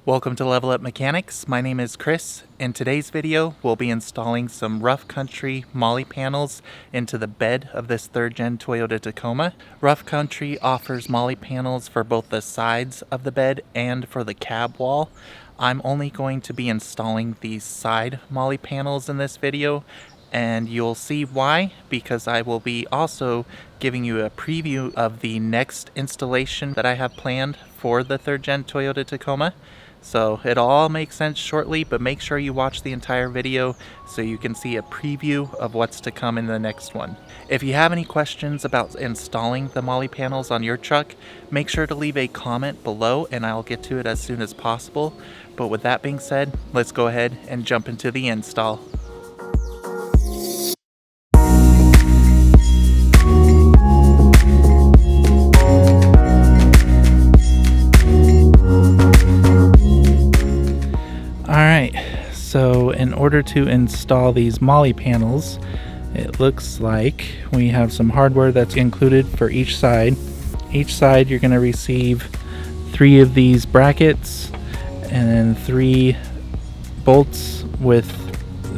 Welcome to Level Up Mechanics. My name is Chris. In today's video, we'll be installing some Rough Country Molle panels into the bed of this 3rd gen Toyota Tacoma. Rough Country offers Molle panels for both the sides of the bed and for the cab wall. I'm only going to be installing these side Molle panels in this video, and you'll see why, because I will be also giving you a preview of the next installation that I have planned for the 3rd gen Toyota Tacoma. So it'll all make sense shortly, but make sure you watch the entire video so you can see a preview of what's to come in the next one. If you have any questions about installing the Molle panels on your truck, make sure to leave a comment below and I'll get to it as soon as possible. But with that being said, let's go ahead and jump into the install. So in order to install these Molle panels, it looks like we have some hardware that's included for each side. Each side you're going to receive 3 of these brackets and then 3 bolts with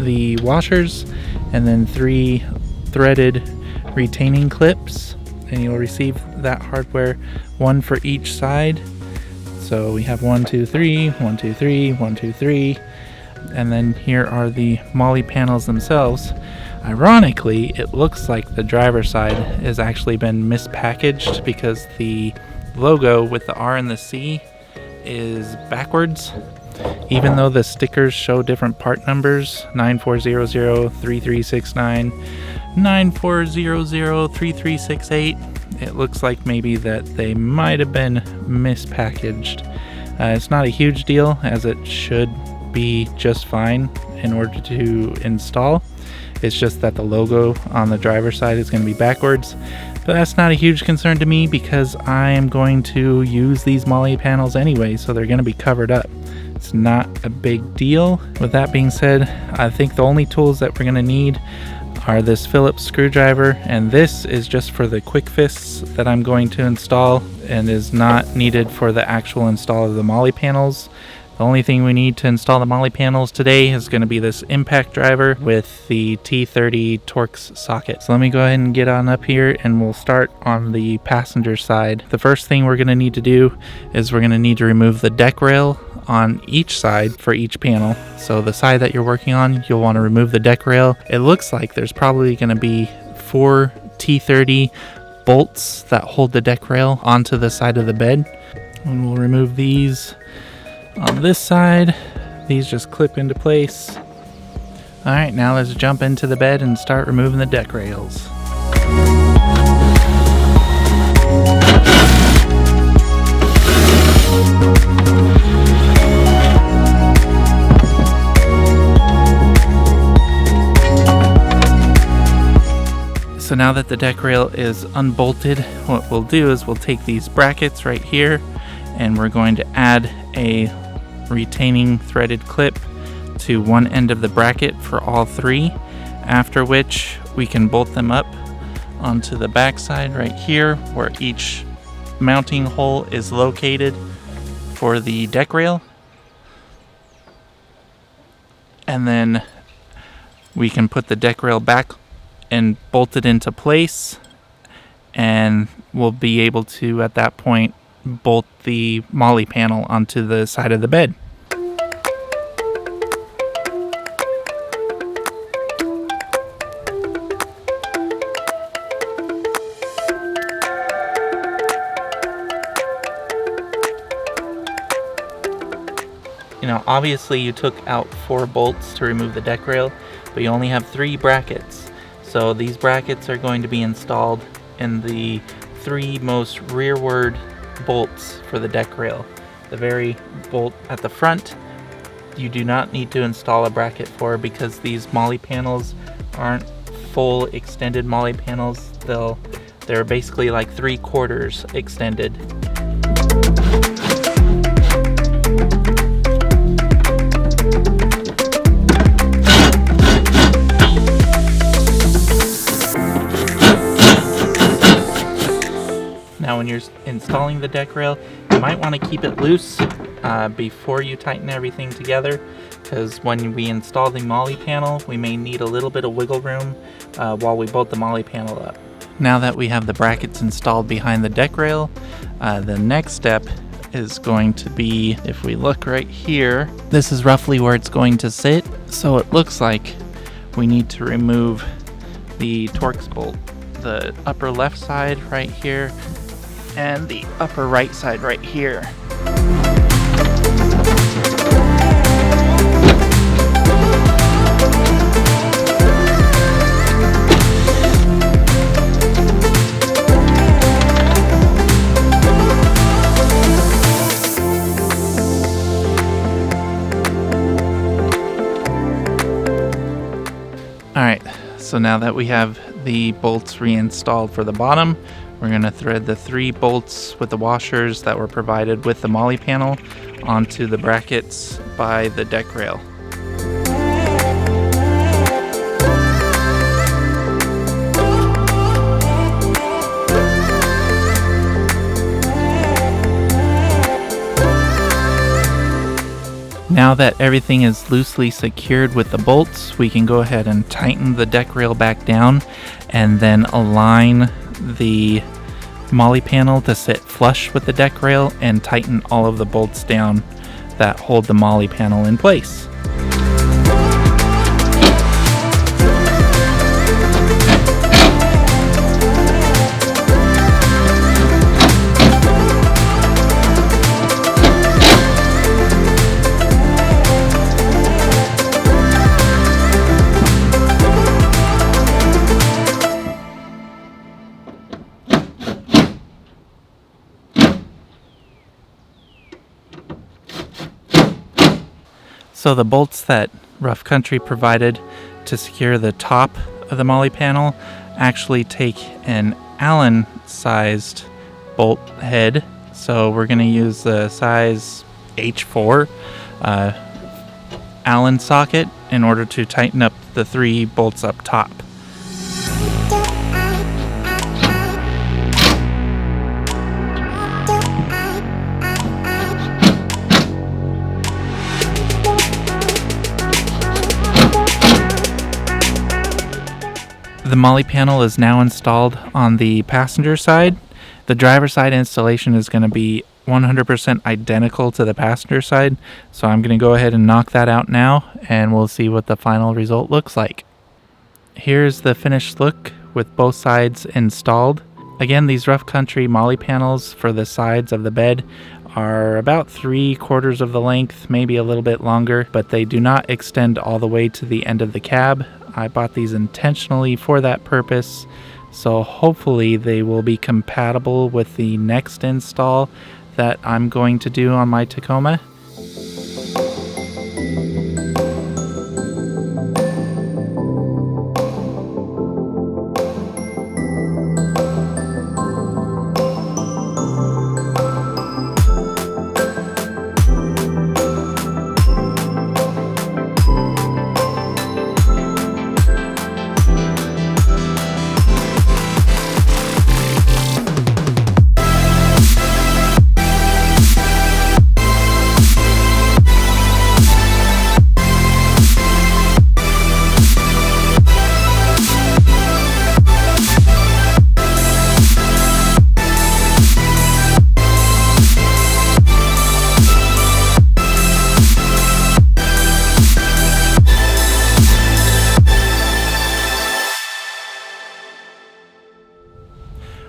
the washers and then 3 threaded retaining clips, and you'll receive that hardware, 1 for each side. So we have 1, 2, 3, 1, 2, 3, 1, 2, 3. And then here are the Molle panels themselves. Ironically, it looks like the driver's side has actually been mispackaged because the logo with the R and the C is backwards. Even though the stickers show different part numbers, 9400 3369, 9400 3368, it looks like maybe that they might have been mispackaged. It's not a huge deal, as it should be just fine in order to install. It's just that the logo on the driver's side is going to be backwards, but that's not a huge concern to me because I am going to use these Molle panels anyway, so they're going to be covered up. It's not a big deal. With that being said, I think the only tools that we're going to need are this Phillips screwdriver, and this is just for the quick fists that I'm going to install and is not needed for the actual install of the Molle panels. The only thing we need to install the Molle panels today is going to be this impact driver with the T30 Torx socket. So let me go ahead and get on up here and we'll start on the passenger side. The first thing we're going to need to do is we're going to need to remove the deck rail on each side for each panel. So the side that you're working on, you'll want to remove the deck rail. It looks like there's probably going to be 4 T30 bolts that hold the deck rail onto the side of the bed. And we'll remove these. On this side, these just clip into place. Alright, now let's jump into the bed and start removing the deck rails. So now that the deck rail is unbolted, what we'll do is we'll take these brackets right here and we're going to add a retaining threaded clip to one end of the bracket for all 3, after which we can bolt them up onto the back side right here where each mounting hole is located for the deck rail, and then we can put the deck rail back and bolt it into place, and we'll be able to at that point bolt the Molle panel onto the side of the bed. You know, obviously you took out 4 bolts to remove the deck rail, but you only have 3 brackets. So these brackets are going to be installed in the 3 most rearward bolts for the deck rail. The very bolt at the front, you do not need to install a bracket for, because these Molle panels aren't full extended Molle panels. They're basically like 3/4 extended. Now when you're installing the deck rail, you might want to keep it loose before you tighten everything together, because when we install the Molle panel, we may need a little bit of wiggle room while we bolt the Molle panel up. Now that we have the brackets installed behind the deck rail, the next step is going to be, if we look right here, this is roughly where it's going to sit. So it looks like we need to remove the Torx bolt, the upper left side right here and the upper right side right here. Alright, so now that we have the bolts reinstalled for the bottom, we're going to thread the 3 bolts with the washers that were provided with the Molle panel onto the brackets by the deck rail. Now that everything is loosely secured with the bolts, we can go ahead and tighten the deck rail back down and then align the Molle panel to sit flush with the deck rail and tighten all of the bolts down that hold the Molle panel in place. So the bolts that Rough Country provided to secure the top of the Molle panel actually take an Allen-sized bolt head. So we're going to use the size H4 Allen socket in order to tighten up the 3 bolts up top. The Molle panel is now installed on the passenger side. The driver side installation is going to be 100% identical to the passenger side, so I'm going to go ahead and knock that out now, and we'll see what the final result looks like. Here's the finished look with both sides installed. Again, these Rough Country Molle panels for the sides of the bed are about 3/4 of the length, maybe a little bit longer, but they do not extend all the way to the end of the cab. I bought these intentionally for that purpose, so hopefully they will be compatible with the next install that I'm going to do on my Tacoma.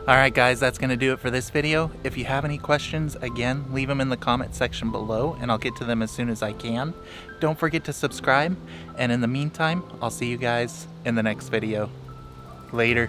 Alright guys, that's going to do it for this video. If you have any questions, again, leave them in the comment section below and I'll get to them as soon as I can. Don't forget to subscribe, and in the meantime, I'll see you guys in the next video. Later.